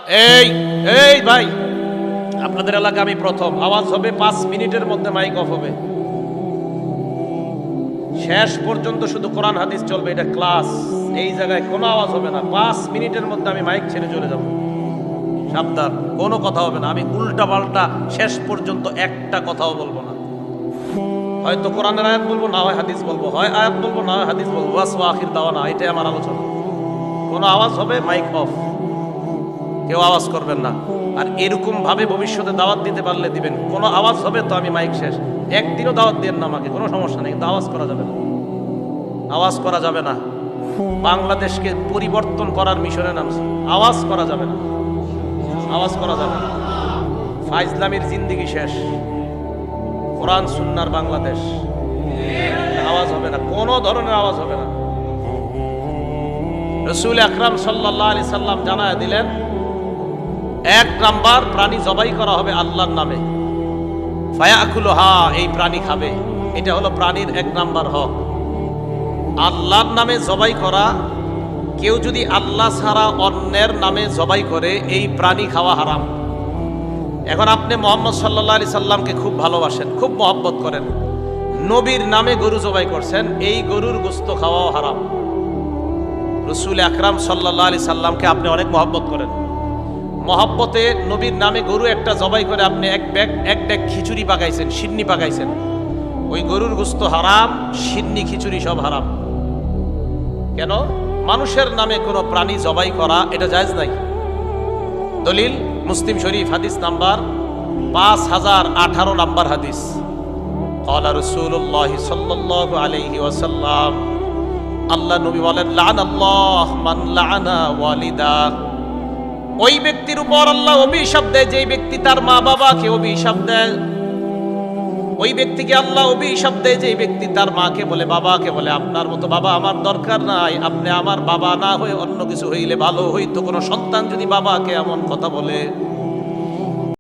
এই এই ভাই, আপনাদের এলাকা আমি প্রথম। আওয়াজ হবে 5 মিনিটের মধ্যে মাইক অফ হবে, শেষ পর্যন্ত শুধু কোরআন হাদিস চলবে। এটা ক্লাস, এই জায়গায় কোনো আওয়াজ হবে না। 5 মিনিটের মধ্যে আমি মাইক ছেড়ে চলে যাব। সাবধান, কোনো কথা হবে না। আমি উল্টা পাল্টা শেষ পর্যন্ত একটা কথাও বলবো না। হয়তো কোরআনের আয়াত বলবো, না হয় হাদিস বলবো, হয় আয়াত বলবো, না হয় হাদিস বলবো। বাস আখির দাওয়ানা, এটাই আমার আলোচনা। কোনো আওয়াজ হবে মাইক অফ, কেউ আওয়াজ করবেন না। আর এরকম ভাবে ভবিষ্যতে দাওয়াত দিতে পারলে দিবেন। কোনো আওয়াজ হবে তো আমি মাইক শেষ। একদিনও দাওয়াত দেন না আমাকে, কোনো সমস্যা নেই, কিন্তু আওয়াজ করা যাবে না। আওয়াজ করা যাবে না। বাংলাদেশকে পরিবর্তন করার মিশনে নামছি, আওয়াজ করা যাবে না, আওয়াজ করা যাবে না। ফাইজলামির জিন্দেগি শেষ, কোরআন সুন্নাহর বাংলাদেশ। আওয়াজ হবে না, কোনো ধরনের আওয়াজ হবে না। রাসূল আকরাম সাল্লাল্লাহু আলাইহি সাল্লাম জানায় দিলেন, 1 নাম্বার প্রাণী জবাই করা হবে আল্লাহর নামে, ফায়াকুলুহা, এই প্রাণী খাবে। এটা হলো প্রাণীর 1 নাম্বার হক, আল্লাহর নামে জবাই করা। কেউ যদি আল্লাহ ছাড়া অন্যের নামে জবাই করে, এই প্রাণী খাওয়া হারাম। এখন আপনি মুহাম্মদ সাল্লাল্লাহু আলাইহি সাল্লামকে খুব ভালোবাসেন, খুব মহব্বত করেন, নবীর নামে গরু জবাই করছেন, এই গরুর গোশত খাওয়াও হারাম। রাসূল আকরাম সাল্লাল্লাহু আলাইহি সাল্লামকে আপনি অনেক মহব্বত করেন, মহব্বতে নবীর নামে গরু একটা জবাই করে আপনি এক ডেক খিচুড়ি পাকাইছেন, সিন্নি পাকাইছেন, ওই গরুর গোশত হারাম, সিন্নি খিচুড়ি সব হারাম। কেন? মানুষের নামে কোনো প্রাণী জবাই করা এটা জায়েজ নাই। দলিল মুসলিম শরীফ, হাদিস নাম্বার 5018 নাম্বার হাদিস। ক্বালা রাসূলুল্লাহ সাল্লাল্লাহু আলাইহি ওয়াসাল্লাম, আল্লাহ নবী বলেন, লাআনাল্লাহ মান লাআনা ওয়ালিদা, ওই ব্যক্তির উপর আল্লাহ অভিশাপ দেয় যেই ব্যক্তি তার মা বাবাকে অভিশাপ দেয়। ওই ব্যক্তিকে আল্লাহ অভিশাপ দেয় যেই ব্যক্তি তার মাকে বলে, বাবাকে বলে, আপনার মতো বাবা আমার দরকার নাই, আপনি আমার বাবা না হয়ে অন্য কিছু হইলে ভালো হইতো। কোনো সন্তান যদি বাবাকে এমন কথা বলে,